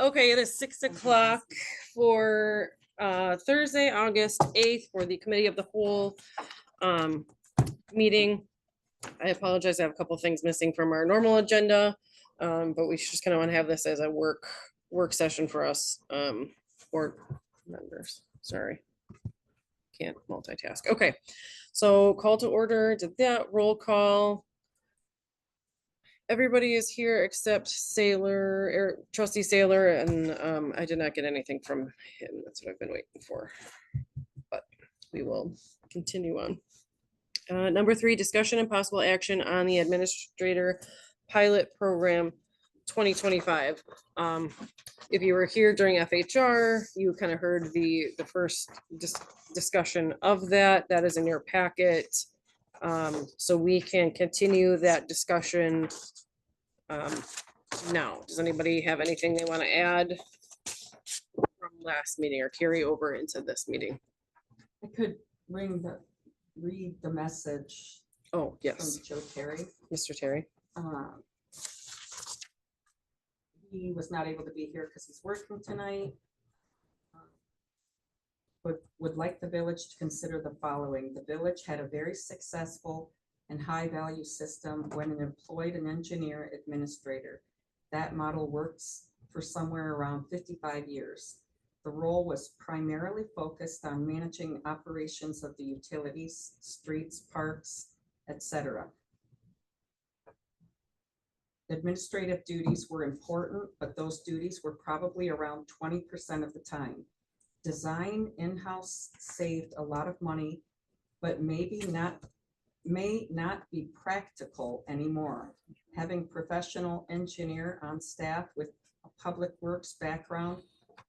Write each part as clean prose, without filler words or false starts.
Okay, it is 6 o'clock for Thursday, August 8th for the Committee of the Whole meeting. I apologize, I have a couple things missing from our normal agenda, but we just kind of want to have this as a work session for us, board members. Sorry. Can't multitask. Okay, so call to order, did that roll call. Everybody is here except Sailor, trustee Sailor, and I did not get anything from him. That's what I've been waiting for. But we will continue on. Number 3, discussion and possible action on the administrator pilot program 2025. If you were here during FHR, you kind of heard the first discussion of that. That is in your packet. So we can continue that discussion now. Does anybody have anything they want to add from last meeting or carry over into this meeting? I could read the message Oh, from yes, Joe Terry. Mr. Terry. He was not able to be here because he's working tonight. Would like the village to consider the following. The village had a very successful and high value system when it employed an engineer administrator. That model works for somewhere around 55 years. The role was primarily focused on managing operations of the utilities, streets, parks, etc. Administrative duties were important, but those duties were probably around 20% of the time. Design in-house saved a lot of money, but may not be practical anymore. Having professional engineer on staff with a public works background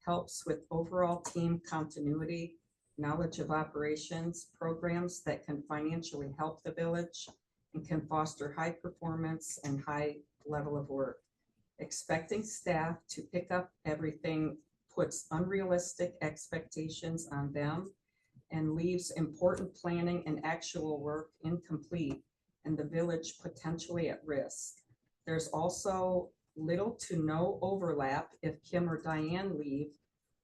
helps with overall team continuity, knowledge of operations, programs that can financially help the village, and can foster high performance and high level of work. Expecting staff to pick up everything puts unrealistic expectations on them and leaves important planning and actual work incomplete and the village potentially at risk. There's also little to no overlap if Kim or Diane leave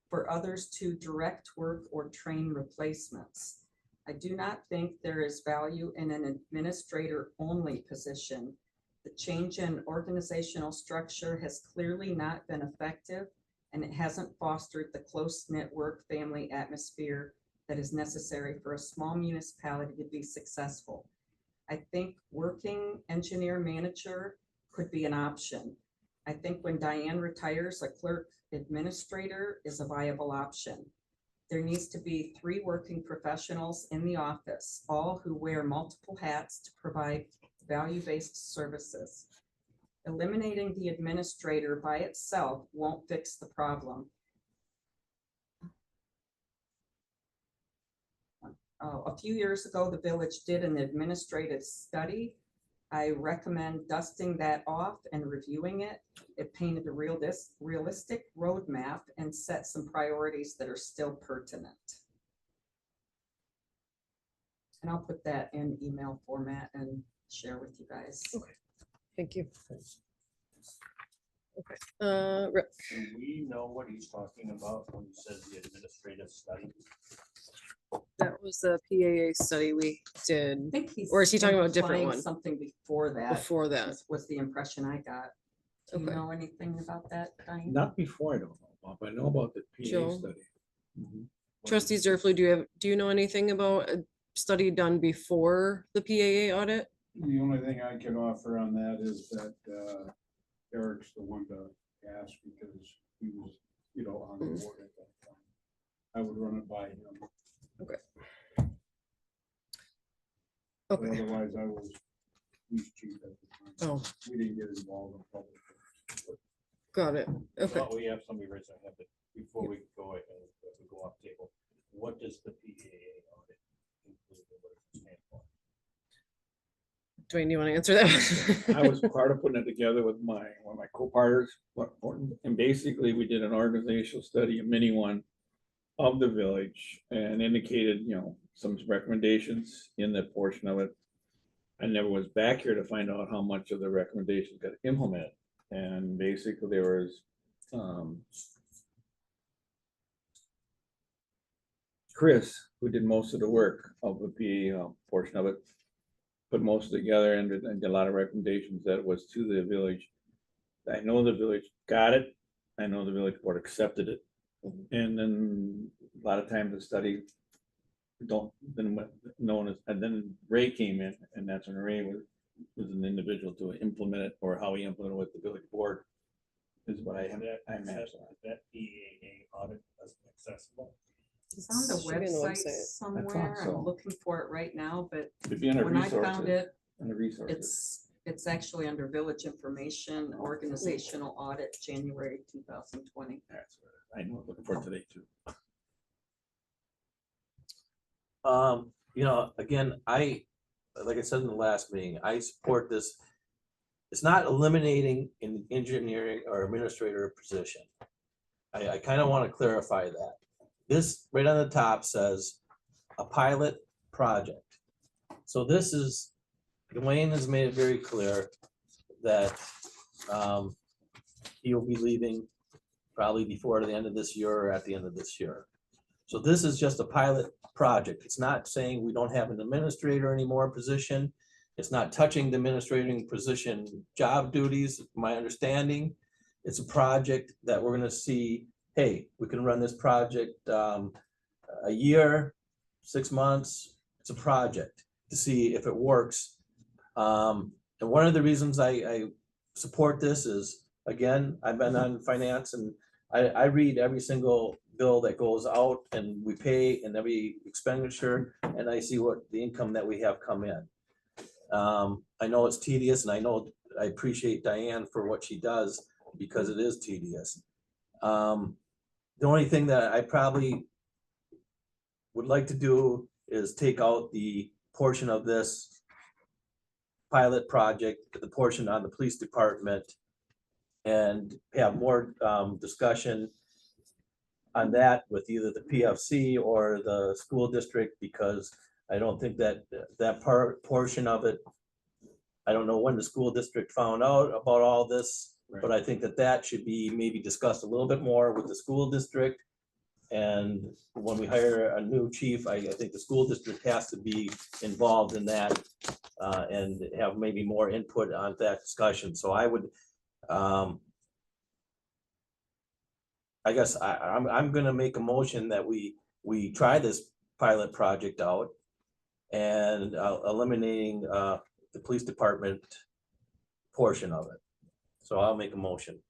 for others to direct work or train replacements. I do not think there is value in an administrator only position. The change in organizational structure has clearly not been effective, and it hasn't fostered the close-knit work family atmosphere that is necessary for a small municipality to be successful. I think working engineer manager could be an option. I think when Diane retires, a clerk administrator is a viable option. There needs to be 3 working professionals in the office, all who wear multiple hats to provide value-based services. Eliminating the administrator by itself won't fix the problem. A few years ago, the village did an administrative study. I recommend dusting that off and reviewing it. It painted a realistic roadmap and set some priorities that are still pertinent. And I'll put that in email format and share with you guys. Okay. Thank you. Okay. Rick. Do we know what he's talking about when he says the administrative study? That was the PAA study we did. I think he's Or is he talking about a different implying one? something before that. Before that. Was the impression I got. Do you Okay. know anything about that, Diane? Not before, I don't know about, but I know about the Joe? PA study. Mhm. Trustee Zerflu, do you know anything about a study done before the PAA audit? The only thing I can offer on that is that Eric's the one to ask because he was, on the board at that time. I would run it by him. Okay. But Okay. otherwise, I was police chief at the time. Oh, We didn't get involved in public. got it. Okay. Well, we have somebody raise their hand, but before we go ahead and we go off table, what does the PAA audit include? What does it stand for? Dwayne, you want to answer that? I was part of putting it together with one of my co-partners, and basically we did an organizational study, a mini one of the village, and indicated, some recommendations in that portion of it. I never was back here to find out how much of the recommendations got implemented. And basically there was Chris, who did most of the work of the PA portion of it, put most of it together and did a lot of recommendations that was to the village. I know the village got it. I know the village board accepted it. And then a lot of times the study then known as, and then Ray came in, and that's when Ray was an individual to implement it, or how he implemented with the village board is what I have. That PAA audit is accessible. It's on the Should be on the website website. somewhere. so. I'm looking for it right now, but It'd be under when I found resources, it, under resources. it's actually under Village Information Organizational Audit, January 2020. That's what I know, looking for it today too. You know, again, like I said in the last meeting, I support this. It's not eliminating an engineering or administrator position. I kind of want to clarify that. This right on the top says a pilot project. So this is, Dwayne has made it very clear that he will be leaving probably before the end of this year or at the end of this year. So this is just a pilot project. It's not saying we don't have an administrator anymore position. It's not touching the administrating position job duties, my understanding. It's a project that we're gonna see, hey, we can run this project a year, 6 months. It's a project to see if it works. And one of the reasons I support this is, again, I've been on finance and I read every single bill that goes out and we pay and every expenditure, and I see what the income that we have come in. I know it's tedious, and I appreciate Diane for what she does because it is tedious. The only thing that I probably would like to do is take out the portion of this pilot project, the portion on the police department, and have more discussion on that with either the PFC or the school district, because I don't think that portion of it, I don't know when the school district found out about all this, but I think that should be maybe discussed a little bit more with the school district. And when we hire a new chief, I think the school district has to be involved in that and have maybe more input on that discussion. So I would, I guess I'm gonna make a motion that we try this pilot project out and eliminating the police department portion of it. So I'll make a motion.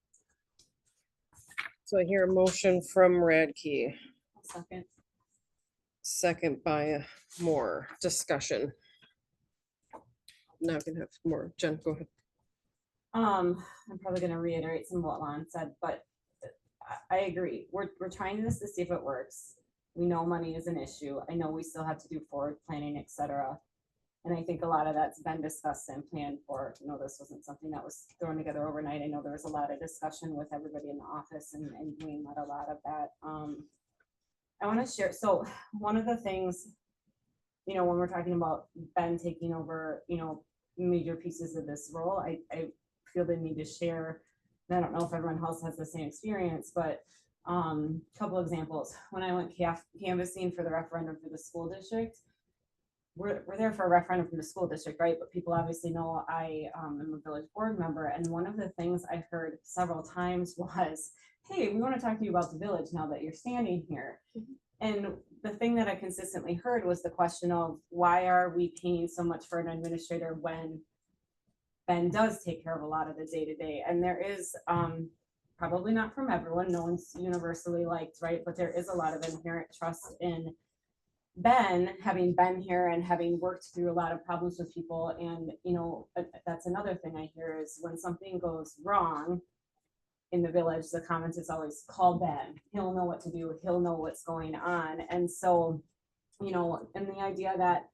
So I hear a motion from Radke, Second. second by Moore. Discussion. Now we can have more. Jen, go ahead. I'm probably gonna reiterate some of what Lon said, but I agree. We're trying this to see if it works. We know money is an issue. I know we still have to do forward planning, et cetera. And I think a lot of that's been discussed and planned for. You know, this wasn't something that was thrown together overnight. I know there was a lot of discussion with everybody in the office, and Dwayne led a lot of that. I want to share. So one of the things, you know, when we're talking about Ben taking over, you know, major pieces of this role, I feel the need to share. And I don't know if everyone else has the same experience, but couple examples. When I went canvassing for the referendum for the school district, we're there for a referendum from the school district, right? But people obviously know I am a village board member. And one of the things I heard several times was, hey, we want to talk to you about the village now that you're standing here. And the thing that I consistently heard was the question of, why are we paying so much for an administrator when Ben does take care of a lot of the day-to-day? And there is, probably not from everyone, no one's universally liked, right? But there is a lot of inherent trust in Ben, having been here and having worked through a lot of problems with people. And, you know, that's another thing I hear is when something goes wrong in the village, the comment is always, call Ben. He'll know what to do. He'll know what's going on. And so, you know, and the idea that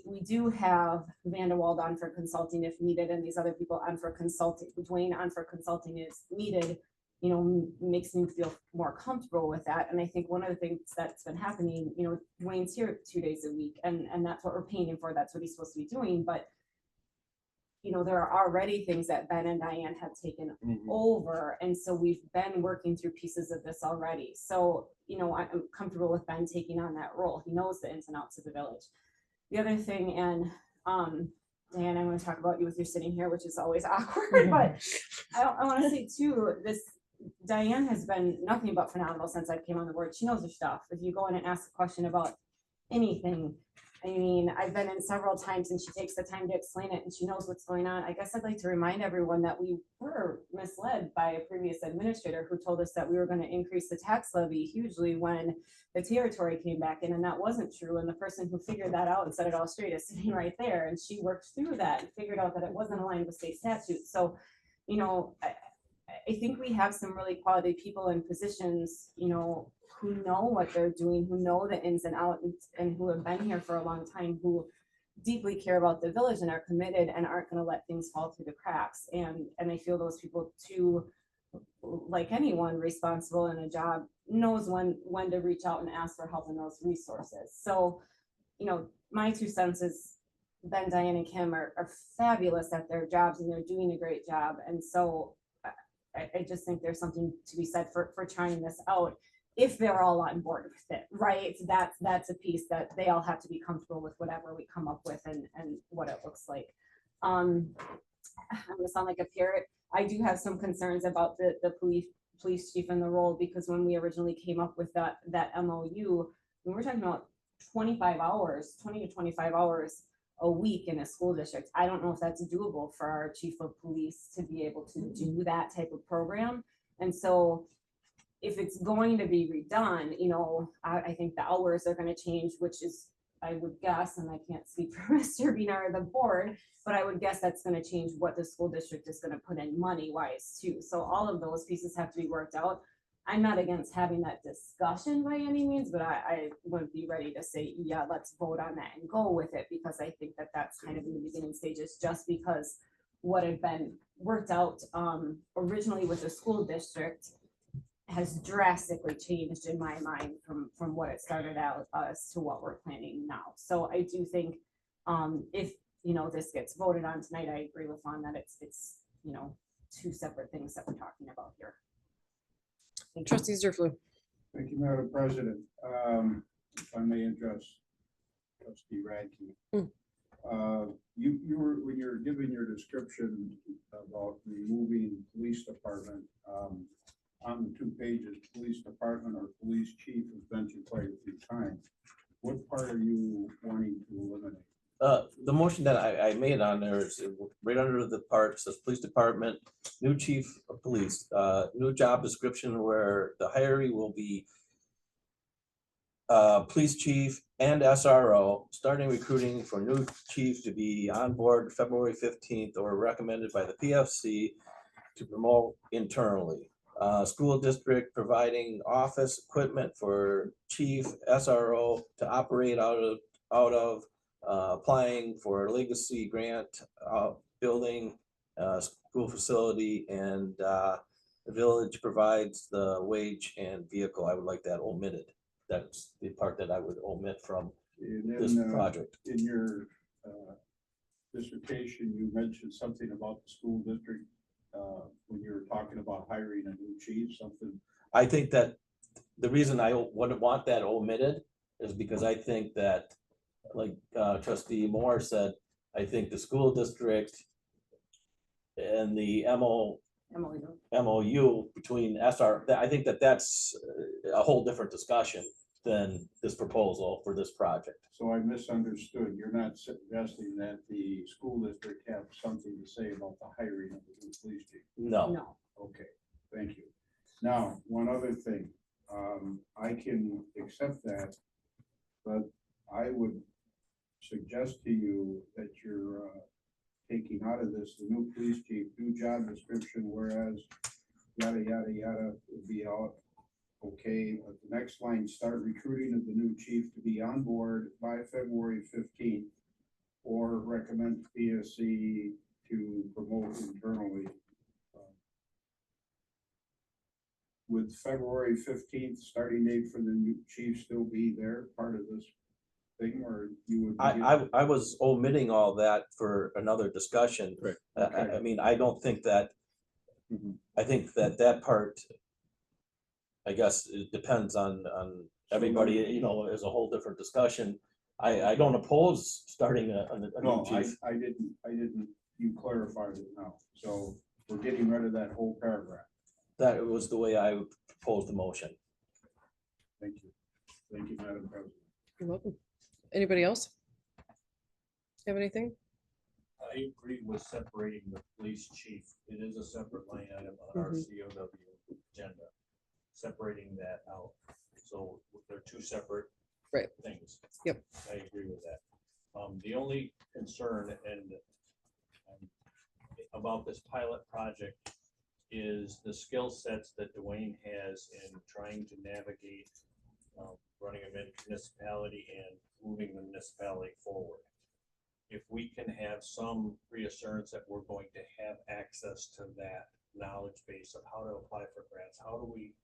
we do have Vanderwald on for consulting if needed, and these other people on for consulting, Dwayne on for consulting is needed, you know, makes me feel more comfortable with that. And I think one of the things that's been happening, you know, Dwayne's here 2 days a week, and that's what we're paying him for. That's what he's supposed to be doing. But you know, there are already things that Ben and Diane have taken over. And so we've been working through pieces of this already. So, you know, I'm comfortable with Ben taking on that role. He knows the ins and outs of the village. The other thing, and Diane, I'm going to talk about you with your sitting here, which is always awkward, but I want to say too, this Diane has been nothing but phenomenal since I came on the board. She knows her stuff. If you go in and ask a question about anything, I mean, I've been in several times and she takes the time to explain it and she knows what's going on. I guess I'd like to remind everyone that we were misled by a previous administrator who told us that we were going to increase the tax levy hugely when the territory came back in, and that wasn't true. And the person who figured that out and set it all straight is sitting right there. And she worked through that and figured out that it wasn't aligned with state statutes. So, you know, I think we have some really quality people in positions, you know, who know what they're doing, who know the ins and outs, and who have been here for a long time, who deeply care about the village and are committed and aren't going to let things fall through the cracks. And I feel those people too, like anyone responsible in a job, knows when to reach out and ask for help in those resources. So, you know, my 2 cents is Ben, Diane, and Kim are fabulous at their jobs and they're doing a great job. And so I just think there's something to be said for trying this out if they're all on board with it, right? That's a piece that they all have to be comfortable with whatever we come up with and what it looks like. I'm gonna sound like a parrot. I do have some concerns about the police chief in the role, because when we originally came up with that MOU, we were talking about 25 hours, 20 to 25 hours a week in a school district. I don't know if that's doable for our chief of police to be able to do that type of program. And so if it's going to be redone, you know, I think the hours are going to change, which is, I would guess, and I can't speak for Mr. Beaner or the board, but I would guess that's going to change what the school district is going to put in money wise too. So all of those pieces have to be worked out. I'm not against having that discussion by any means, but I wouldn't be ready to say, yeah, let's vote on that and go with it, because I think that that's kind of in the beginning stages, just because what had been worked out originally with the school district has drastically changed in my mind from what it started out as to what we're planning now. So I do think if, you know, this gets voted on tonight, I agree with Lon that it's, you know, 2 separate things that we're talking about here. Thank you. Trustee Zerflu. Thank you, Madam President. If I may address Trustee Radke. You were, when you're giving your description about removing police department, on the 2 pages, police department or police chief has mentioned quite a few times. What part are you wanting to eliminate? The motion that I made on there is right under the part, says police department, new chief of police, new job description where the hiree will be police chief and SRO, starting recruiting for new chief to be on board February 15th or recommended by the PFC to promote internally. School district providing office equipment for chief SRO to operate out of applying for legacy grant, building school facility, and the village provides the wage and vehicle. I would like that omitted. That's the part that I would omit from this project. In your dissertation, you mentioned something about the school district when you were talking about hiring a new chief, something. I think that the reason I wouldn't want that omitted is because I think that, like Trustee Moore said, I think the school district and the MOU between SR, I think that that's a whole different discussion than this proposal for this project. So I misunderstood. You're not suggesting that the school district have something to say about the hiring of the new police chief? No. No. Okay, thank you. Now, one other thing, I can accept that, but I would suggest to you that you're taking out of this the new police chief, new job description, whereas yada, yada, yada would be out. Okay, but the next line, start recruiting of the new chief to be on board by February 15th or recommend PSC to promote internally. Would February 15th starting date for the new chief still be there, part of this thing, or you would? I was omitting all that for another discussion. Right. I mean, I don't think that, Mhm. I think that that part, I guess it depends on everybody, you know, is a whole different discussion. I don't oppose starting a new No, chief. I didn't, you clarified it now, so we're getting rid of that whole paragraph. That was the way I proposed the motion. Thank you, Madam President. You're welcome. Anybody else? Have anything? I agree with separating the police chief. It is a separate line item on our Mhm. COW agenda. Separating that out. So they're two separate Right. things. Yep. I agree with that. The only concern about this pilot project is the skill sets that Dwayne has in trying to navigate running a municipality and moving the municipality forward. If we can have some reassurance that we're going to have access to that knowledge base of how to apply for grants, how do we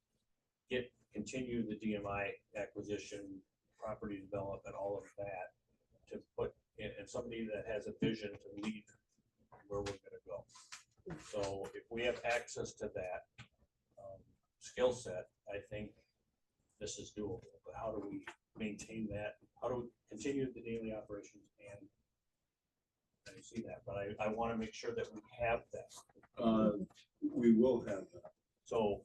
continue the DMI acquisition, property development, all of that, to put in, and somebody that has a vision to lead where we're gonna go. So if we have access to that skill set, I think this is doable. But how do we maintain that? How do we continue the daily operations and see that? But I want to make sure that we have that. We will have that. So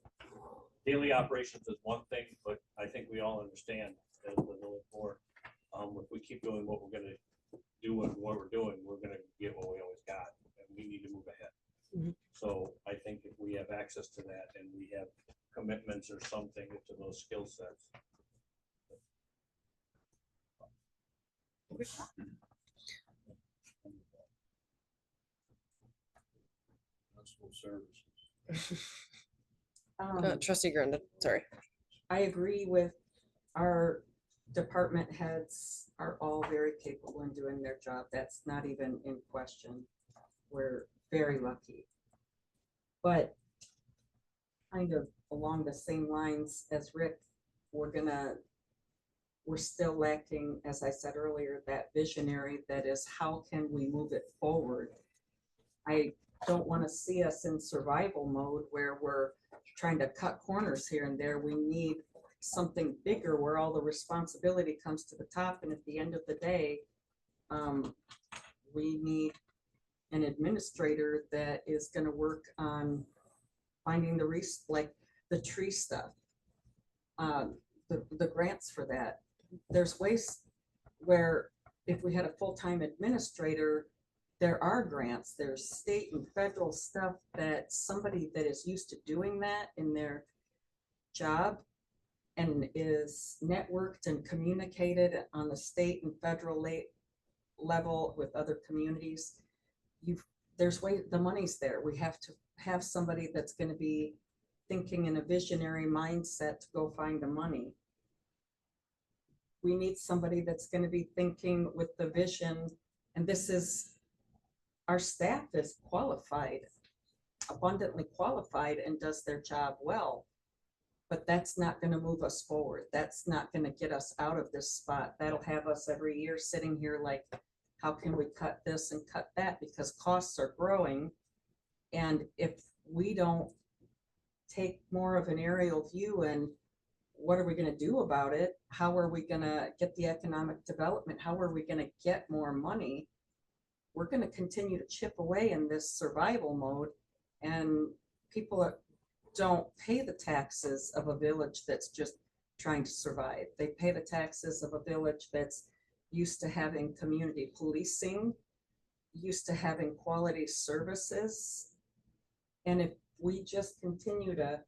daily operations is one thing, but I think we all understand as the village board, if we keep doing what we're gonna do and what we're doing, we're gonna get what we always got, and we need to move ahead. Mhm. So I think if we have access to that and we have commitments or something to those skill sets. Municipal services. Trustee Granda, sorry. I agree with our department heads are all very capable in doing their job. That's not even in question. We're very lucky. But kind of along the same lines as Rick, we're still lacking, as I said earlier, that visionary that is how can we move it forward? I don't want to see us in survival mode where we're trying to cut corners here and there. We need something bigger where all the responsibility comes to the top. And at the end of the day, we need an administrator that is going to work on finding like the tree stuff, the grants for that. There's ways where if we had a full-time administrator, there are grants, there's state and federal stuff that somebody that is used to doing that in their job and is networked and communicated on the state and federal level with other communities. There's way, the money's there. We have to have somebody that's going to be thinking in a visionary mindset to go find the money. We need somebody that's going to be thinking with the vision, and this is, our staff is qualified, abundantly qualified, and does their job well. But that's not going to move us forward. That's not going to get us out of this spot. That'll have us every year sitting here like, how can we cut this and cut that? Because costs are growing. And if we don't take more of an aerial view and what are we going to do about it? How are we going to get the economic development? How are we going to get more money? We're going to continue to chip away in this survival mode, and people don't pay the taxes of a village that's just trying to survive. They pay the taxes of a village that's used to having community policing, used to having quality services. And if we just continue to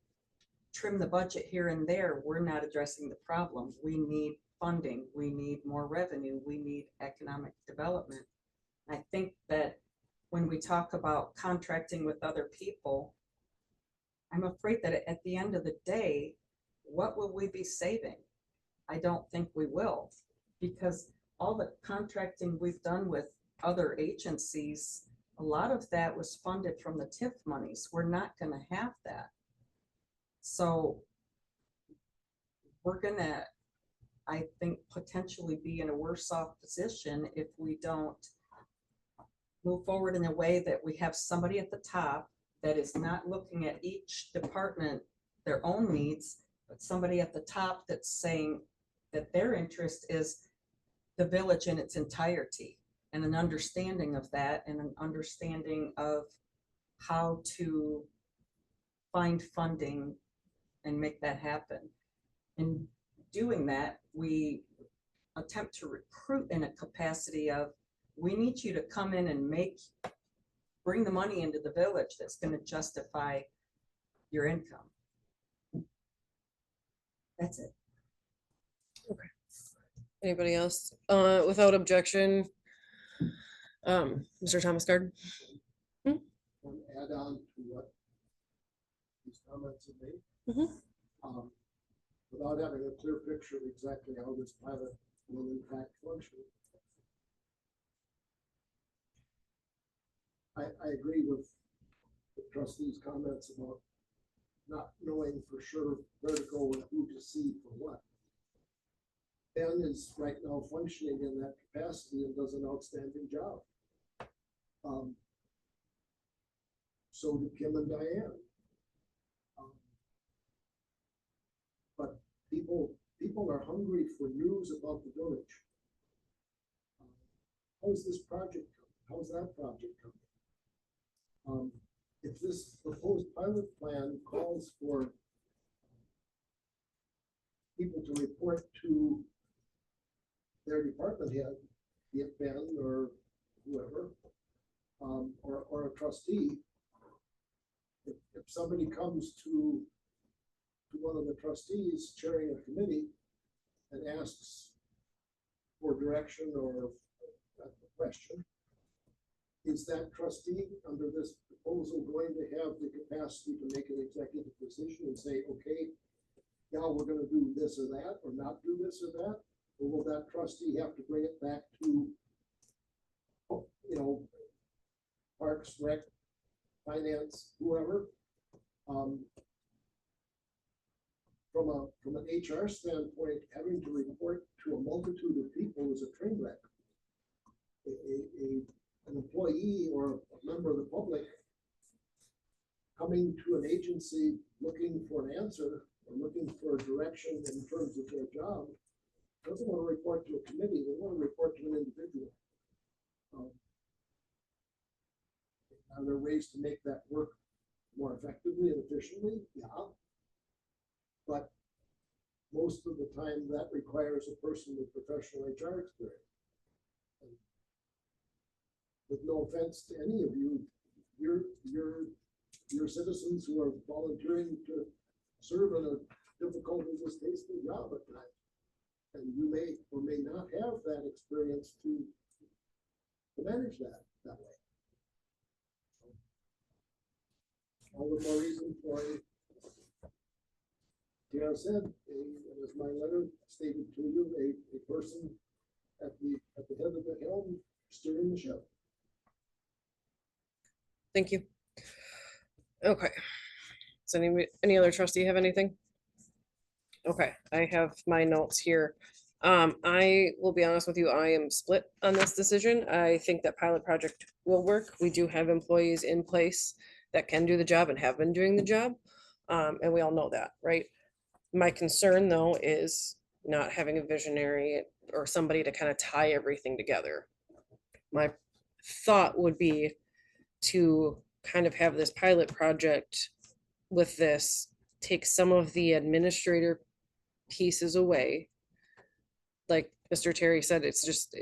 trim the budget here and there, we're not addressing the problem. We need funding, we need more revenue, we need economic development. I think that when we talk about contracting with other people, I'm afraid that at the end of the day, what will we be saving? I don't think we will, because all the contracting we've done with other agencies, a lot of that was funded from the TIF monies. We're not going to have that. So I think, potentially be in a worse off position if we don't move forward in a way that we have somebody at the top that is not looking at each department, their own needs, but somebody at the top that's saying that their interest is the village in its entirety, and an understanding of that, and an understanding of how to find funding and make that happen. In doing that, we attempt to recruit in a capacity of, we need you to come in and bring the money into the village that's going to justify your income. That's it. Anybody else? Without objection, Mr. Thomas Gard. One add on to what these comments have made. Mhm. Without having a clear picture of exactly how this pilot will in fact function. I agree with the trustees' comments about not knowing for sure where to go and who to see for what. Ben is right now functioning in that capacity and does an outstanding job. So do Kim and Diane. But people are hungry for news about the village. How's this project coming? How's that project coming? If this proposed pilot plan calls for people to report to their department head, be it Ben or whoever, or a trustee, if somebody comes to one of the trustees chairing a committee and asks for direction or a question, is that trustee under this proposal going to have the capacity to make an executive decision and say, okay, now we're going to do this or that, or not do this or that? Or will that trustee have to bring it back to, Parks, Rec, Finance, whoever? From an HR standpoint, having to report to a multitude of people is a train wreck. An employee or a member of the public coming to an agency looking for an answer or looking for direction in terms of their job doesn't want to report to a committee. They want to report to an individual. Are there ways to make that work more effectively and efficiently? Yeah. But most of the time that requires a person with professional HR experience. And with no offense to any of you, you're citizens who are volunteering to serve in a difficult and distasteful job at times. And you may or may not have that experience to manage that way. All the more reason for Tara said, as my letter stated to you, a person at the head of the helm steering the ship. Thank you. Okay. Does any other trustee have anything? Okay, I have my notes here. I will be honest with you, I am split on this decision. I think that pilot project will work. We do have employees in place that can do the job and have been doing the job. And we all know that, right? My concern though is not having a visionary or somebody to kind of tie everything together. My thought would be to kind of have this pilot project with this, take some of the administrator pieces away. Like Mr. Terry said, it's just,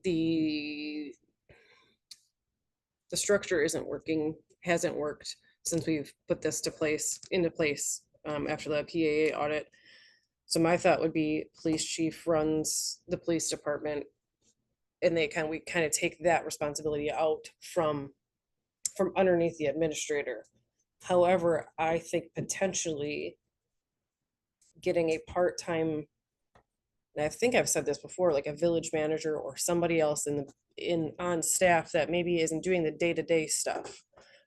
the structure isn't working, hasn't worked since we've put this into place after the PAA audit. So my thought would be police chief runs the police department, and we kind of take that responsibility out from underneath the administrator. However, I think potentially getting a part-time, and I think I've said this before, like a village manager or somebody else on staff that maybe isn't doing the day-to-day stuff,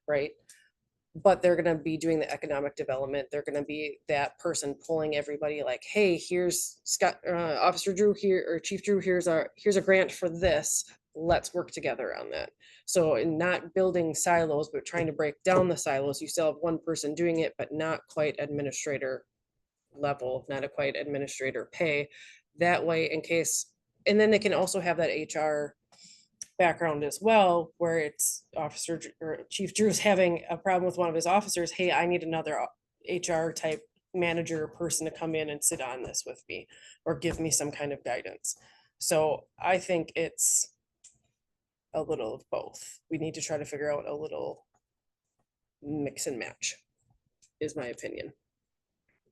right? but they're gonna be doing the economic development. They're gonna be that person pulling everybody like, hey, here's Scott, Officer Drew here, or Chief Drew, here's a grant for this. Let's work together on that. So in not building silos, but trying to break down the silos, you still have one person doing it, but not quite administrator level, not a quite administrator pay. That way, in case, and then they can also have that HR background as well, where it's or Chief Drew's having a problem with one of his officers. Hey, I need another HR type manager person to come in and sit on this with me or give me some kind of guidance. So I think it's a little of both. We need to try to figure out a little mix and match, is my opinion.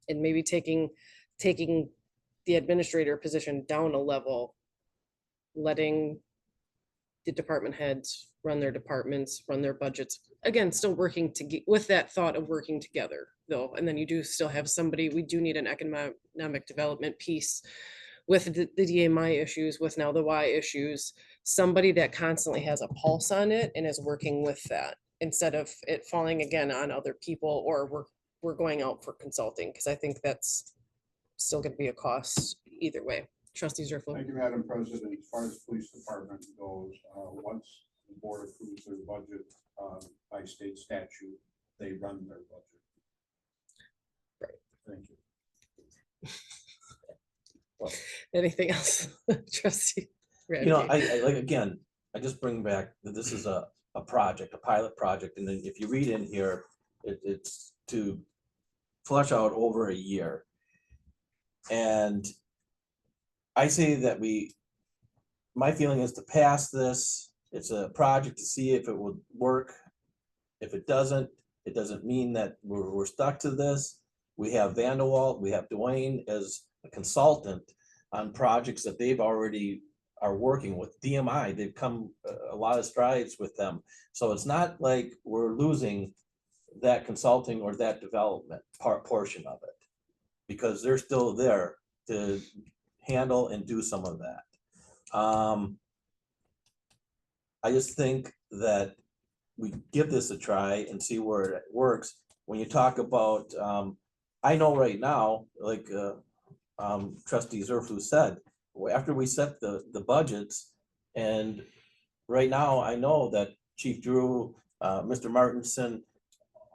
And maybe taking the administrator position down a level, letting the department heads run their departments, run their budgets. Again, still working to get with that thought of working together though. And then you do still have somebody, we do need an economic development piece with the DMI issues, with now the Y issues, somebody that constantly has a pulse on it and is working with that instead of it falling again on other people, or we're going out for consulting, because I think that's still gonna be a cost either way. Trustee Zerflo. Thank you, Madam President. As far as police department goes, once the board approves their budget, by state statute, they run their budget. Right. Thank you. Anything else? Trustee. You know, Radke. I like, again, I just bring back that this is a project, a pilot project, and then if you read in here, it's to flush out over a year. And I say that my feeling is to pass this. It's a project to see if it would work. If it doesn't mean that we're stuck to this. We have Vanderwalt, we have Dwayne as a consultant on projects that they've already are working with. DMI, they've come a lot of strides with them. So it's not like we're losing that consulting or that development portion of it, because they're still there to handle and do some of that. I just think that we give this a try and see where it works. When you talk about, I know right now, like Trustee Zerflu said, after we set the budgets, and right now I know that Chief Drew, Mr. Martinson,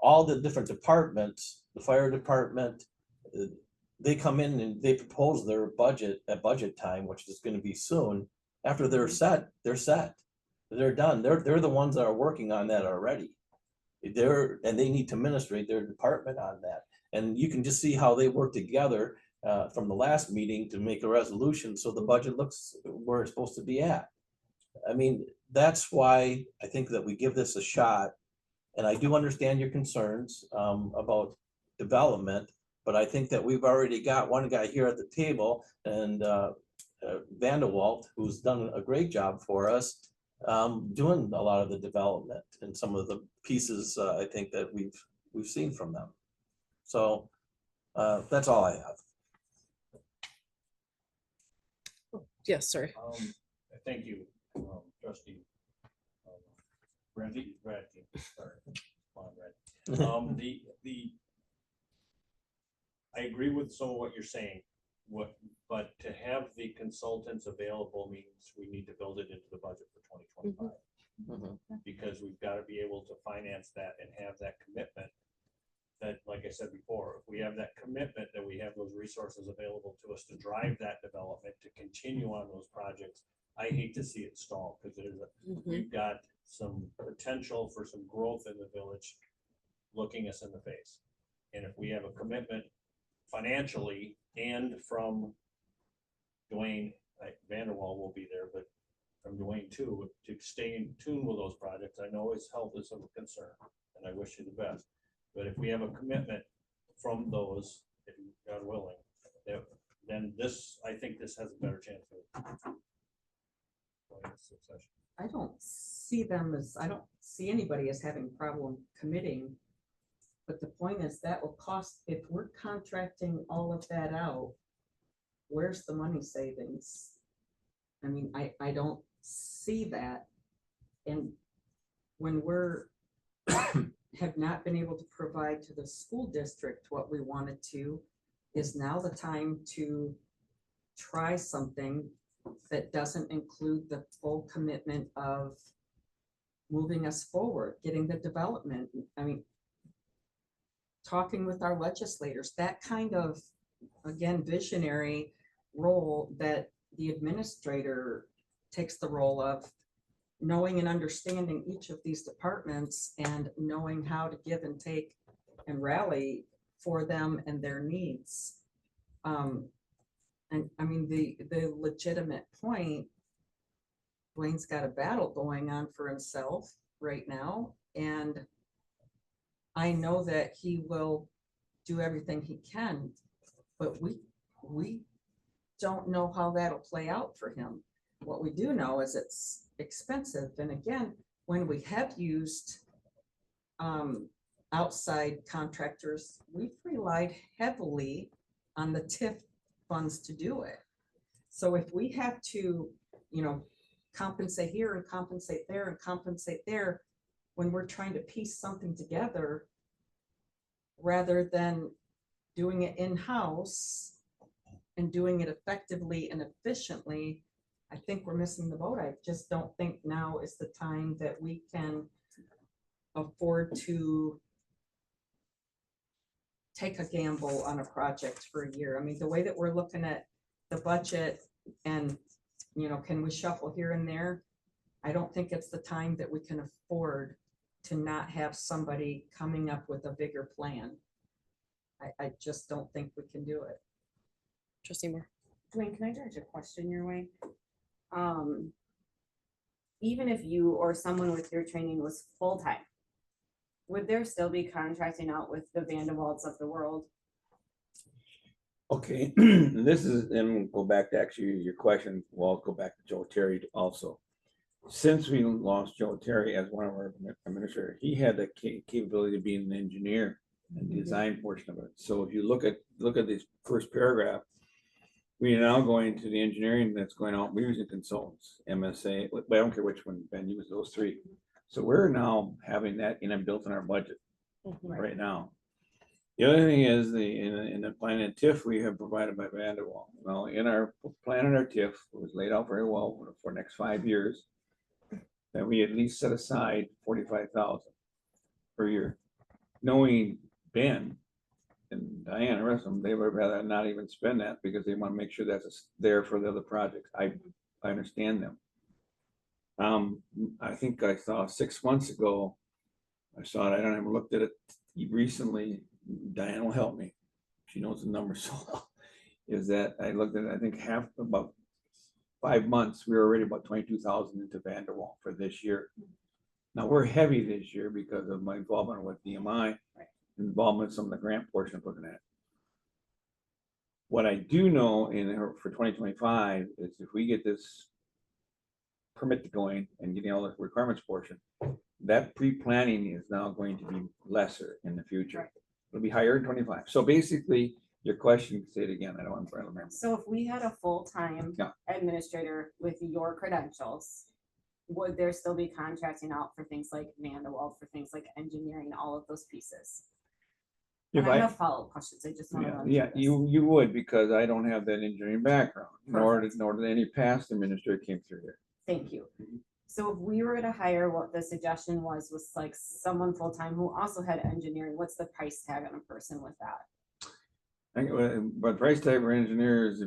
all the different departments, the fire department, they come in and they propose their budget at budget time, which is going to be soon. After they're set, they're done. They're the ones that are working on that already. And they need to administrate their department on that. And you can just see how they work together from the last meeting to make a resolution so the budget looks where it's supposed to be at. I mean, that's why I think that we give this a shot. And I do understand your concerns about development, but I think that we've already got one guy here at the table, and Vanderwalt, who's done a great job for us, doing a lot of the development and some of the pieces I think that we've seen from them. So that's all I have. Yes, sorry. Thank you, Trustee. Randy, sorry. Come on, Randy. I agree with some of what you're saying. But to have the consultants available means we need to build it into the budget for 2025. Because we've got to be able to finance that and have that commitment. That, like I said before, if we have that commitment that we have those resources available to us to drive that development, to continue on those projects, I hate to see it stall, because we've got some potential for some growth in the village looking us in the face. And if we have a commitment financially and from Dwayne, like Vanderwall will be there, but from Dwayne too, to stay in tune with those projects. I know his health is of a concern, and I wish you the best. But if we have a commitment from those, if God willing, then I think this has a better chance of succession. I don't see anybody as having a problem committing. But the point is that will cost, if we're contracting all of that out, where's the money savings? I mean, I don't see that. And when we're have not been able to provide to the school district what we wanted to, is now the time to try something that doesn't include the full commitment of moving us forward, getting the development. I mean, talking with our legislators, that kind of, again, visionary role that the administrator takes the role of, knowing and understanding each of these departments and knowing how to give and take and rally for them and their needs. And I mean, the legitimate point, Dwayne's got a battle going on for himself right now, and I know that he will do everything he can, but we don't know how that'll play out for him. What we do know is it's expensive, and again, when we have used outside contractors, we've relied heavily on the TIF funds to do it. So if we have to, you know, compensate here and compensate there and compensate there, when we're trying to piece something together, rather than doing it in-house and doing it effectively and efficiently, I think we're missing the boat. I just don't think now is the time that we can afford to take a gamble on a project for a year. I mean, the way that we're looking at the budget and, you know, can we shuffle here and there? I don't think it's the time that we can afford to not have somebody coming up with a bigger plan. I just don't think we can do it. Trustee Moore. Dwayne, can I direct a question your way? Even if you or someone with your training was full-time, would there still be contracting out with the Vanderwalds of the world? Okay, this is, and we'll go back to actually your question, we'll go back to Joe Terry also. Since we lost Joe Terry as one of our administrators, he had the capability of being an engineer and design portion of it. So if you look at this first paragraph, we are now going to the engineering that's going out, we're using consultants, MSA, but I don't care which one, Ben, use those three. So we're now having that built in our budget right now. The other thing is in the plan and TIF we have provided by Vanderwall. Well, in our plan and our TIF, it was laid out very well for the next 5 years, that we at least set aside 45,000 per year, knowing Ben and Diane, the rest of them, they would rather not even spend that because they want to make sure that's there for the other projects. I understand them. I think I saw 6 months ago, I saw it, I don't ever looked at it recently. Diane will help me. She knows the numbers so well. Is that I looked at it, I think about 5 months, we were already about 22,000 into Vanderwall for this year. Now we're heavy this year because of my involvement with DMI, involvement in some of the grant portion of looking at. What I do know for 2025 is if we get this permit going and getting all the requirements portion, that pre-planning is now going to be lesser in the future. It'll be higher in 25. So basically, your question, say it again, I don't want to remember. So if we had a full-time Yeah. administrator with your credentials, would there still be contracting out for things like Vanderwald, for things like engineering, all of those pieces? And I have follow-up questions. I just want to run Yeah, through this. you would, because I don't have that engineering background, nor did any past administrator came through here. Thank you. So if we were to hire, what the suggestion was like someone full-time who also had engineering, what's the price tag on a person with that? But price tag for engineers,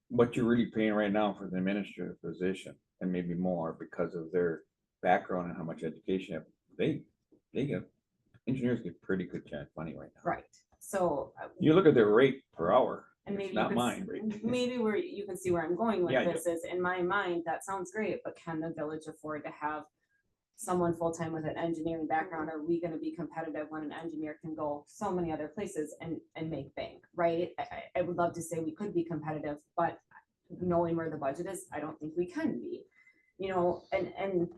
what you're really paying right now for the administrative position, and maybe more because of their background and how much education they get, engineers get pretty good chance money right now. Right. So You look at their rate per hour, and maybe it's you not can mine, right? maybe where you can see where I'm going with Yeah, this is, in my mind, that sounds great, but can the village afford to have someone full-time with an engineering background? Are we gonna be competitive when an engineer can go so many other places and make bank, right? I would love to say we could be competitive, but knowing where the budget is, I don't think we can be, you know, and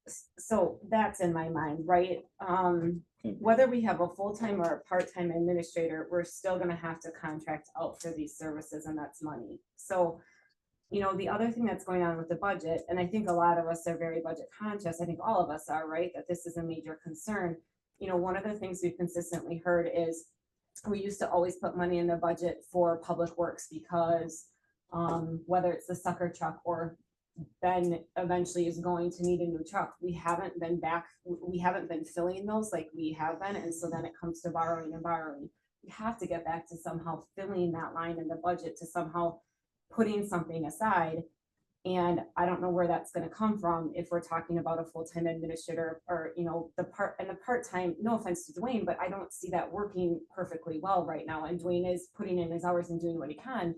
so that's in my mind, right? Whether we have a full-time or a part-time administrator, we're still gonna have to contract out for these services, and that's money. So, you know, the other thing that's going on with the budget, and I think a lot of us are very budget conscious, I think all of us are, right, that this is a major concern. you know, one of the things we've consistently heard is we used to always put money in the budget for public works because whether it's the sucker truck or Ben eventually is going to need a new truck. We haven't been filling those like we have been. And so then it comes to borrowing and borrowing. We have to get back to somehow filling that line in the budget, to somehow putting something aside. And I don't know where that's gonna come from if we're talking about a full-time administrator or, you know, the part-time, no offense to Dwayne, but I don't see that working perfectly well right now. And Dwayne is putting in his hours and doing what he can.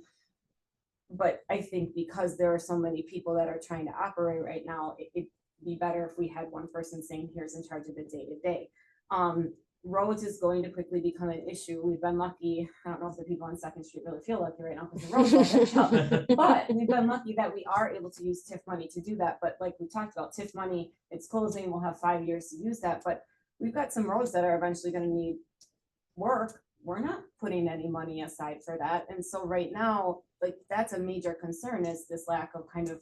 But I think because there are so many people that are trying to operate right now, it'd be better if we had one person saying, here's in charge of the day-to-day. Roads is going to quickly become an issue. We've been lucky. I don't know if the people on Second Street really feel lucky right now because the roads are backed up. But we've been lucky that we are able to use TIF money to do that. But like we talked about, TIF money, it's closing. We'll have 5 years to use that. But we've got some roads that are eventually going to need work. We're not putting any money aside for that. And so right now, like that's a major concern, is this lack of kind of,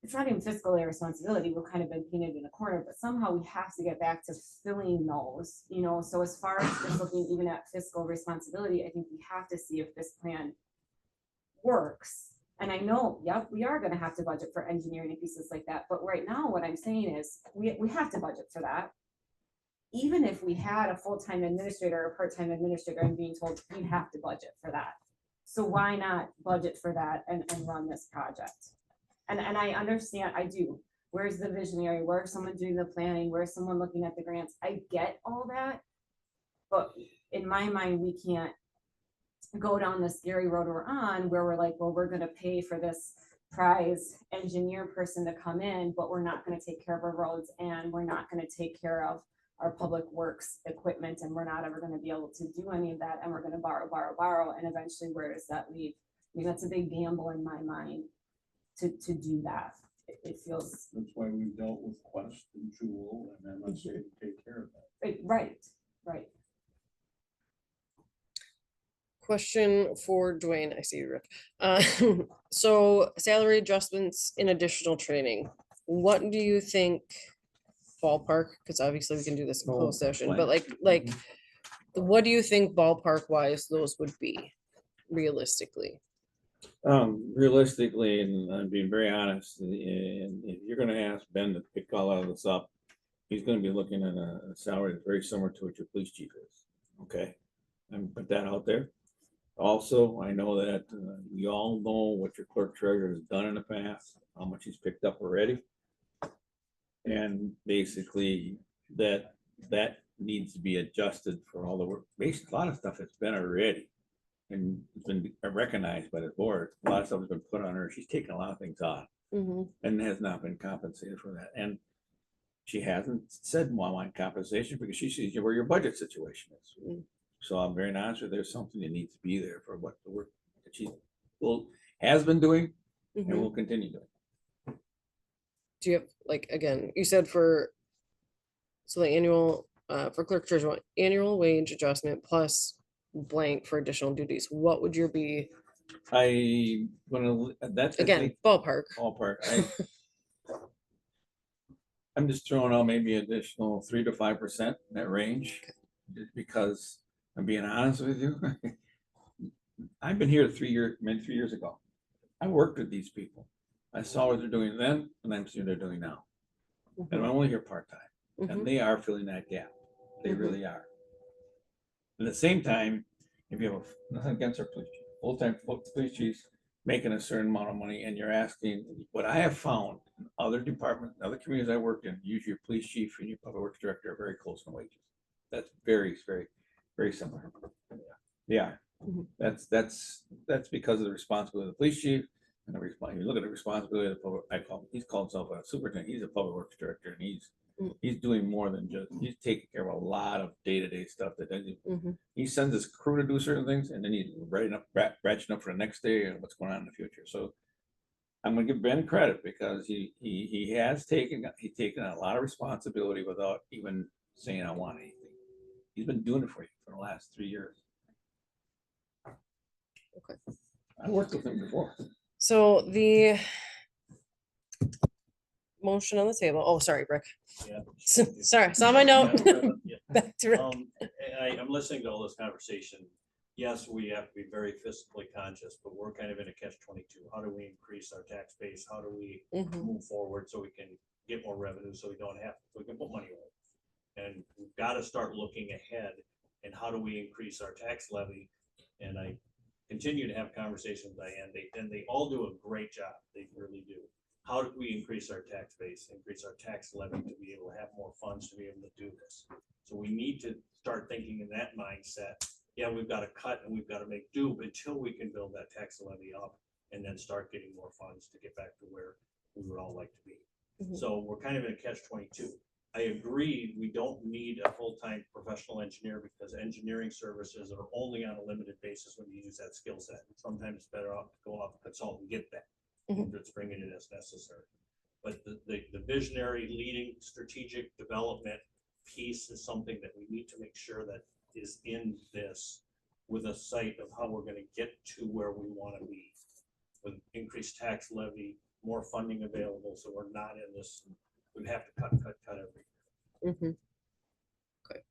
it's not even fiscal irresponsibility. We've kind of been painted in a corner, but somehow we have to get back to filling those, you know. So as far as just looking even at fiscal responsibility, I think we have to see if this plan works. And I know, yep, we are going to have to budget for engineering and pieces like that. But right now, what I'm saying is we have to budget for that. Even if we had a full-time administrator or part-time administrator, I'm being told we have to budget for that. So why not budget for that and run this project? And I understand, I do. Where's the visionary? Where's someone doing the planning? Where's someone looking at the grants? I get all that. But in my mind, we can't go down the scary road we're on where we're like, well, we're going to pay for this prize engineer person to come in, but we're not going to take care of our roads and we're not going to take care of our public works equipment, and we're not ever going to be able to do any of that, and we're going to borrow, and eventually where does that leave? I mean, that's a big gamble in my mind to do that. It feels That's why we dealt with Quest and Jewel and MSA to take care of that. right. Question for Dwayne. I see you, Rick. So salary adjustments in additional training. What do you think ballpark? Because obviously we can do this in closed session, but like, what do you think ballpark wise those would be realistically? Realistically, and I'm being very honest, and if you're gonna ask Ben to pick all of this up, he's gonna be looking at a salary that's very similar to what your police chief is, okay? And put that out there. Also, I know that we all know what your clerk treasurer has done in the past, how much he's picked up already. And basically, that needs to be adjusted for all the work. Basically, a lot of stuff has been already. And it's been recognized by the board. A lot of stuff has been put on her. She's taken a lot of things off and has not been compensated for that. And she hasn't said, well, I want compensation, because she sees where your budget situation is. So I'm very honest with you, there's something that needs to be there for what the work that she has been doing and will continue doing. Do you have, like, again, you said for, so the annual, for clerk treasurer, annual wage adjustment plus blank for additional duties, what would your be? That's Again, ballpark. I'm just throwing out maybe additional 3 to 5% in that range, just because I'm being honest with you. I've been here 3 years ago. I worked with these people. I saw what they're doing then, and I'm seeing what they're doing now. And I'm only here part-time, and they are filling that gap. They really are. At the same time, if you have nothing against our police chief, full-time police chiefs making a certain amount of money, and you're asking, what I have found in other departments, other communities I worked in, usually your police chief and your public works director are very close in wages. That's very, very, very similar. They are. That's because of the responsibility of the police chief. And you look at the responsibility of the public, he's called himself a superintendent. He's a public works director, and he's doing more than just, he's taking care of a lot of day-to-day stuff that he sends his crew to do certain things, and then he's ratcheting up for the next day and what's going on in the future. So I'm gonna give Ben credit, because he has taken a lot of responsibility without even saying I want anything. He's been doing it for you for the last 3 years. Okay. I worked with him before. So the motion on the table. Oh, sorry, Rick. Yeah. Sorry, saw my note. Back to Rick. I'm listening to all this conversation. Yes, we have to be very fiscally conscious, but we're kind of in a catch-22. How do we increase our tax base? How do we Mhm. move forward so we can get more revenue, so we don't have, we can put money away? And we've got to start looking ahead and how do we increase our tax levy? And I continue to have conversations with Diane, and they all do a great job. They really do. How do we increase our tax base, increase our tax levy to be able to have more funds to be able to do this? So we need to start thinking in that mindset. Yeah, we've got to cut and we've got to make do until we can build that tax levy up and then start getting more funds to get back to where we would all like to be. Mhm. So we're kind of in a catch-22. I agree, we don't need a full-time professional engineer because engineering services are only on a limited basis when you use that skill set. Sometimes it's better off to go off and consult and get that. Mhm. Let's bring it in as necessary. But the visionary leading strategic development piece is something that we need to make sure that is in this with a sight of how we're gonna get to where we wanna be. With increased tax levy, more funding available, so we're not in this, we have to cut every. Mhm. Okay.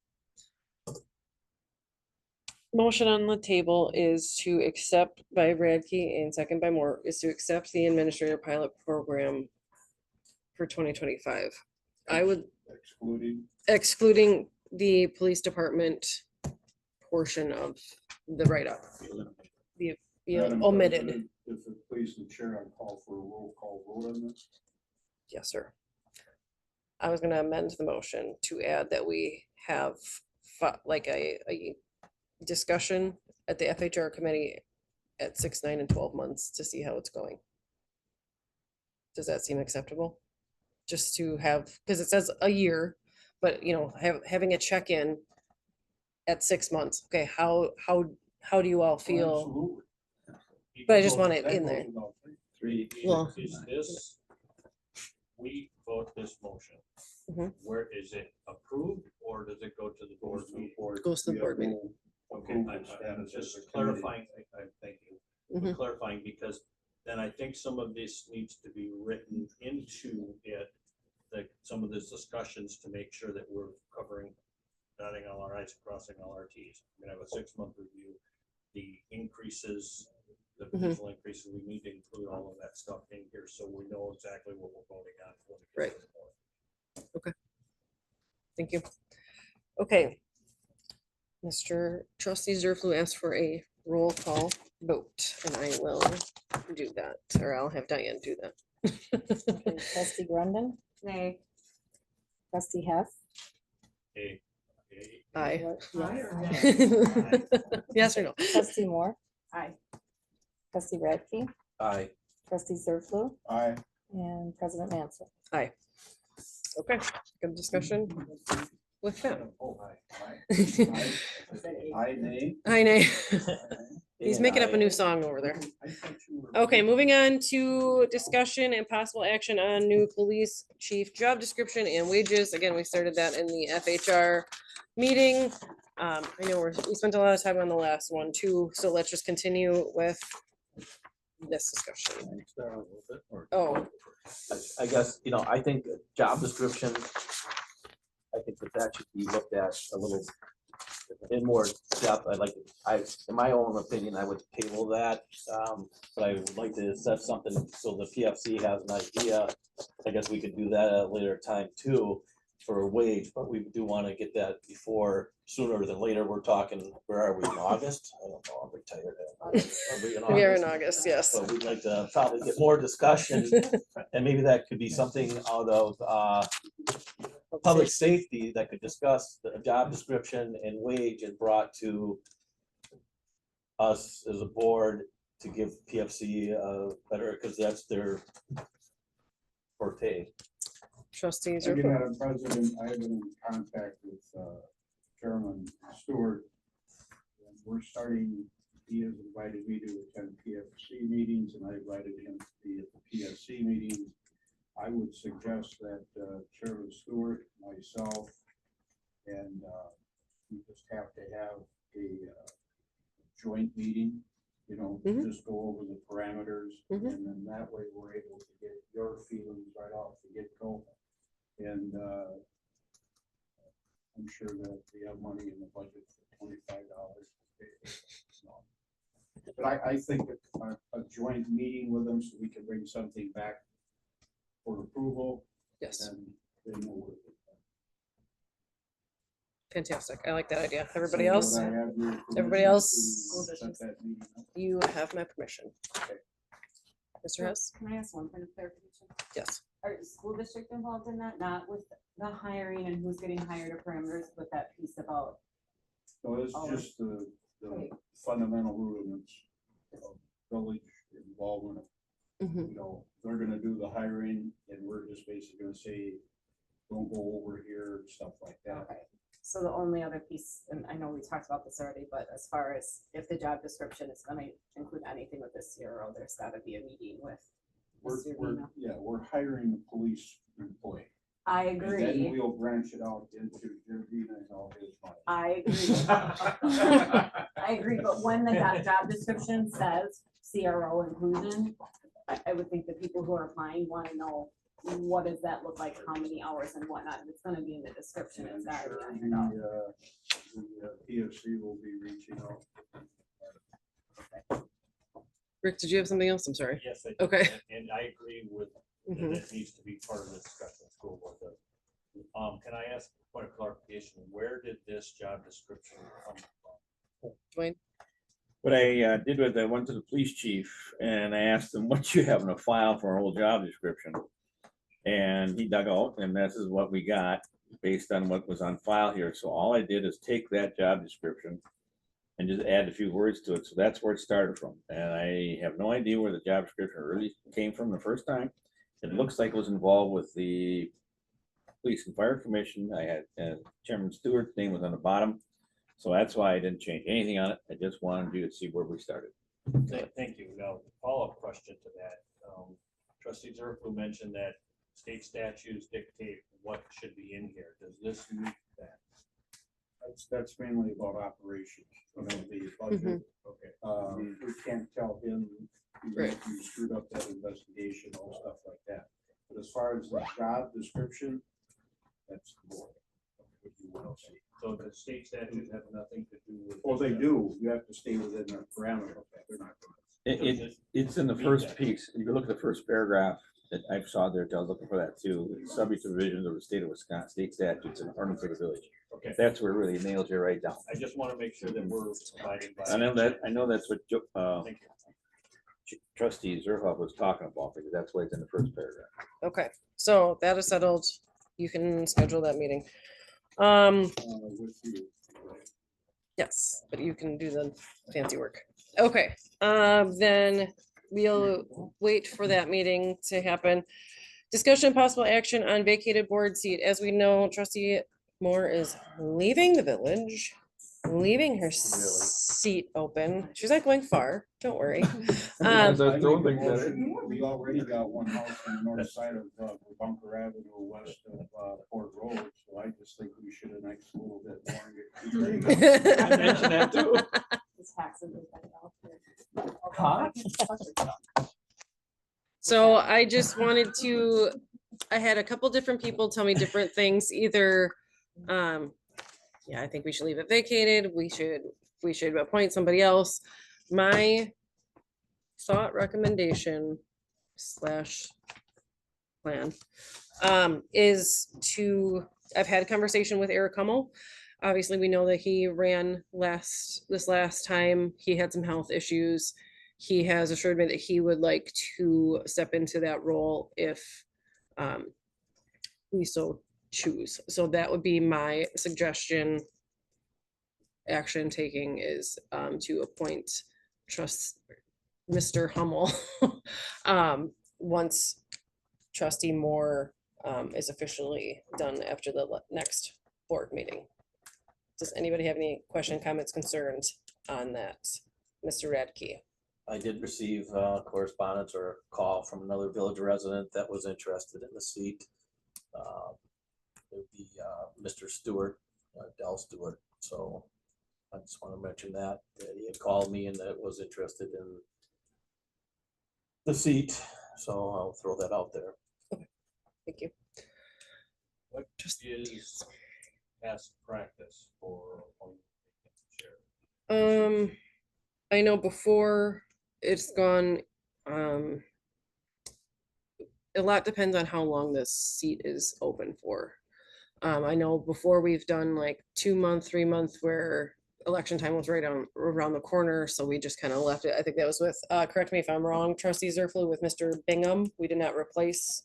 Motion on the table is to accept by Radke and second by Moore is to accept the administrator pilot program for 2025. I would, excluding the police department portion of the write-up. The Madam omitted. President, if the police and chair, I'd call for a roll call vote on this. Yes, sir. I was gonna amend the motion to add that we have like a discussion at the FHR committee at 6, 9, and 12 months to see how it's going. Does that seem acceptable? Just to have, because it says a year, but you know, having a check-in at 6 months. Okay, how do you all feel? Absolutely. But I just want it That in goes there. without saying. Three. Well- Is this, we vote this motion, Mhm. where is it approved or does it go to the board Goes to the meeting? board. Goes to the We board have meeting. no Okay, approval I'm status as just a committee. clarifying, I thank you. Mhm. Clarifying, because then I think some of this needs to be written into it, like some of these discussions to make sure that we're covering, dotting all our i's, crossing all our t's. We're gonna have a 6-month review, the increases, the Mhm. potential increases, we need to include all of that stuff in here, so we know exactly what we're voting on. when it gets to the board. Thank you. Okay. Mr. Trustee Zerflu asked for a roll call vote, and I will do that, or I'll have Diane do that. Okay, Trustee Grundon, Nay. trustee Hess. Okay. Aye. Yes. Yes or no? Trustee Moore, Aye. trustee Radke, Aye. trustee Zerflu, Aye. and President Manson. Okay, good discussion with that. Oh, aye. Aye, nay. Hi, Nay. Aye. He's making up a new song over there. I thought you were- Okay, moving on to discussion and possible action on new police chief job description and wages. Again, we started that in the FHR meeting. I know we spent a lot of time on the last one too, so let's just continue with this discussion. Can I start a little bit, or- Oh. I guess, you know, I think the job description, I think that should be looked at a little in more depth. I'd like, in my own opinion, I would table that. But I would like to set something so the PFC has an idea. I guess we could do that at a later time too for a wage, but we do want to get that before, sooner than later. We're talking, where are we, in August? I don't know, I'm retired. Are we in We are in August? August, yes. So we'd like to probably get more discussion, and maybe that could be something out of public safety that could discuss the job description and wage and brought to us as a board to give PFC a better, because that's their forte. Trustees Thank are. you, Madam President. I have been in contact with Chairman Stewart. And we're starting, he has invited me to attend PFC meetings and I invited him to be at the PFC meetings. I would suggest that Chairman Stewart, myself, and we just have to have a joint meeting, you know, Mhm. just go over the parameters. Mhm. And then that way we're able to get your feelings right off the get-go. And I'm sure that we have money in the budget for $25. But I think a joint meeting with them so we can bring something back for approval Yes, and they know what it is. fantastic. I like that idea. Everybody So else, would I have your Everybody permission else? to set that meeting up? you have my permission. Okay. Mr. Hess? Can I ask one point of clarification? Yes. Are the school district involved in that? Not with the hiring and who's getting hired or parameters, but that piece about, So it's Oh. just the Right. fundamental rudiments of village involvement. Mhm. You know, they're gonna do the hiring and we're just basically gonna say, don't go over here, and stuff like that. okay. So the only other piece, and I know we talked about this already, but as far as if the job description is gonna include anything with this CRO, there's gotta be a meeting with Mr. Vina. We're hiring a police employee. I And then agree. we'll branch it out into Jardina and all his money. I agree. I agree, but when the job description says CRO inclusion, I would think the people who are applying wanna know what does that look like, how many hours and whatnot, it's gonna be in the description, And it's I'm gotta be sure ironed out. the PFC will be reaching out. Rick, did you have something else? I'm sorry. Yes, I do. Okay. And I agree with, that Mhm. it needs to be part of the discussion of school board. Does. Can I ask a point of clarification? Where did this job description come from? Dwayne? What I did was I went to the police chief and I asked him, what you have in a file for an old job description? And he dug out, and this is what we got based on what was on file here. So all I did is take that job description and just add a few words to it. So that's where it started from. And I have no idea where the job description really came from the first time. It looks like it was involved with the Police and Fire Commission. I had Chairman Stewart's name was on the bottom. So that's why I didn't change anything on it. I just wanted you to see where we started. Thank you. Now, follow-up question to that. Trustee Zerflu mentioned that state statutes dictate what should be in here. Does this meet that? That's mainly about operations, you know, the budget. Okay. We can't tell him, Right. you screwed up that investigation, all stuff like that. But as far as the job description, that's the board. What you want to see. So the state statutes have nothing to do with. Well, they this, do, you have to stay within the parameter, they're not gonna. It's in the first piece. If you look at the first paragraph that I saw there, I was looking for that too. It's subject to revisions of the state of Wisconsin, state statutes and ordinance of the village. Okay, That's where it really nails you right down. I just want to make sure that we're abiding by. I know that's what Thank you. trustee Zerhoff was talking about, because that's why it's in the first paragraph. Okay, so that is settled. You can schedule that meeting. With you. Yes, but you can do the fancy work. Okay, then we'll wait for that meeting to happen. Discussion and possible action on vacated board seat. As we know, trustee Moore is leaving the village, leaving her seat open. She's not going far, don't worry. I was I throwing make a things at her. motion, we already got one house on the north side of Bunker Avenue, west of Port Road, so I just think we should annex a little bit more. and get- I mentioned that too. This taxes is better off. Huh? So I just wanted to, I had a couple different people tell me different things, either, yeah, I think we should leave it vacated, we should appoint somebody else. My thought recommendation slash plan, is to, I've had a conversation with Eric Hummel. Obviously, we know that he ran this last time, he had some health issues. He has assured me that he would like to step into that role if we so choose. So that would be my suggestion. Action taking is to appoint Mr. Hummel once trustee Moore is officially done after the next board meeting. Does anybody have any question, comments, concerns on that, Mr. Radke? I did receive correspondence or a call from another village resident that was interested in the seat. It would be Mr. Stewart, Del Stewart. So I just want to mention that he had called me and that was interested in the seat. So I'll throw that out there. Thank you. What is past practice for appointing chair? I know before it's gone, a lot depends on how long this seat is open for. I know before we've done like 2 month, 3 month where election time was right on around the corner, so we just kind of left it. I think that was with, correct me if I'm wrong, trustee Zerflu, with Mr. Bingham. We did not replace,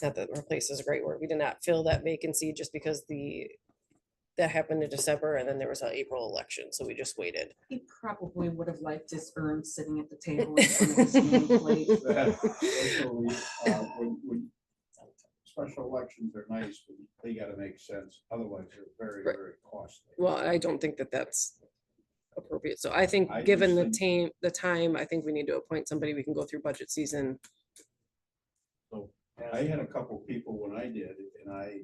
not that replace is a great word. We did not fill that vacancy just because that happened in December and then there was an April election, so we just waited. He probably would have liked his urn sitting at the table in front of his nameplate. Especially, when special elections are nice, but they gotta make sense, otherwise they're very, Right. very costly. Well, I don't think that that's appropriate. So I think, I given just the think- time, I think we need to appoint somebody. We can go through budget season. So I had a couple people when I did, and I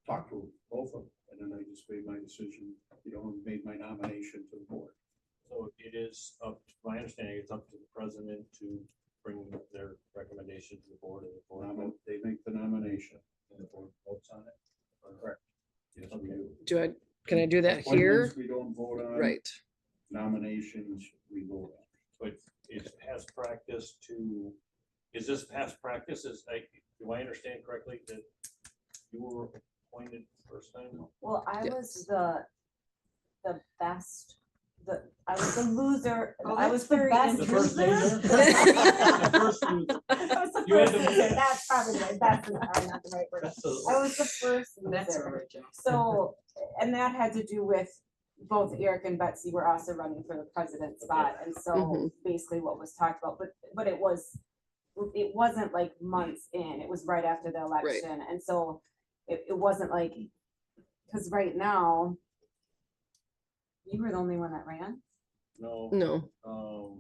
talked to both of them, and then I just made my decision, and made my nomination to the board. So it is up, my understanding, it's up to the president to bring their recommendation to the board and the board They make the nomination. and the board votes on it. Correct. Yes, we do. Can I do that here? Appointments We don't vote on. Right. Nominations, we vote on. But it's past practice to, is this past practice, do I understand correctly that you were appointed first time? Well, I Yes. was the best, I was the loser. Oh, I was that's the very best The first loser. loser? The first loser. I was the You had first to- loser. That's probably right. That's not the right word. That's a- I was the first That's loser. original. So, and that had to do with both Eric and Betsy were also running for the president spot. And so Mhm. basically what was talked about, but it wasn't like months in, it was right after the election. And so it wasn't like, because right now, you were the only one that ran. No, No,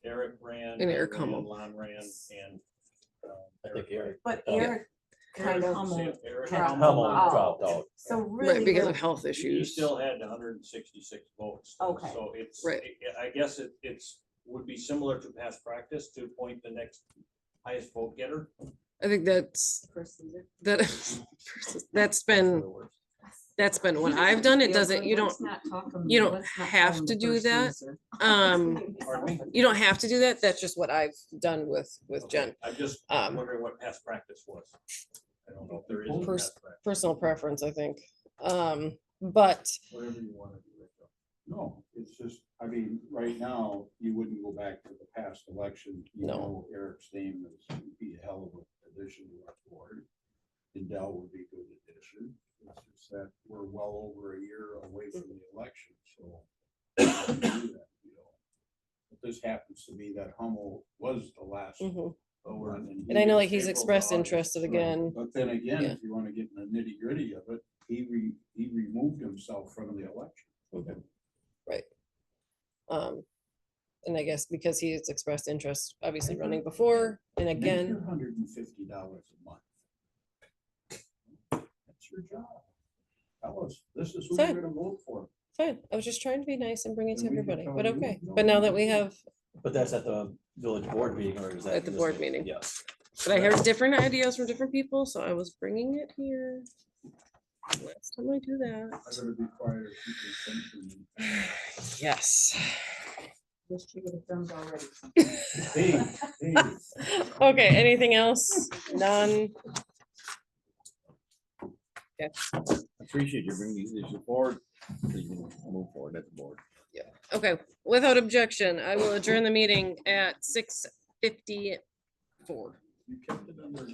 Eric ran. And I Eric ran, Hummel. Lon ran, and. I think Eric. But Oh. Eric kind of, Eric Hummel Hummel out. dropped out. so really. right, because the- of health He issues. still had 166 votes. though, Okay. So it's, Right. I guess it's, would be similar to past practice to appoint the next highest vote getter. I think that's, First loser. that's been when I've done it, doesn't, you don't, you don't have to do that. Pardon me? You don't have to do that. That's just what I've done with Jen. I'm just Um, wondering what past practice was. I don't know if there is. a Pers- past practice. Personal preference, I think. But Whatever you want to do. Rachel. No, it's just, I mean, right now, you wouldn't go back to the past election. You No. know Eric's name is, would be a hell of an addition to our board. And Dell would be a good addition. It's just that we're well over a year away from the election, so. we can do that, you know. But this happens to be that Hummel was the last mhm. one. And I know, like, he he's was expressed April to August. interested again. But then again, Yeah. if you want to get in the nitty gritty of it, he removed himself from the election. Mhm. Right. And I guess because he has expressed interest, obviously running before, and Make again, your $150 a month. That's your job. Tell us, this is who Fine. you're gonna vote for. fine. I was just trying to be nice and bring it to And we can everybody, tell but you, okay. no, But now you that can we do have, But that's at the village board meeting or is that? At the this board meeting. Yeah. but I heard different ideas from different people, so I was bringing it here. Last time I do I'm that. gonna be quiet or keep your attention. Yes. Wish you would have done it already. Hey, hey. Okay, anything else? None. Appreciate you bringing these issues forward, so you can move forward at the board. Okay, without objection, I will adjourn the meeting at 6:54. You kept it under.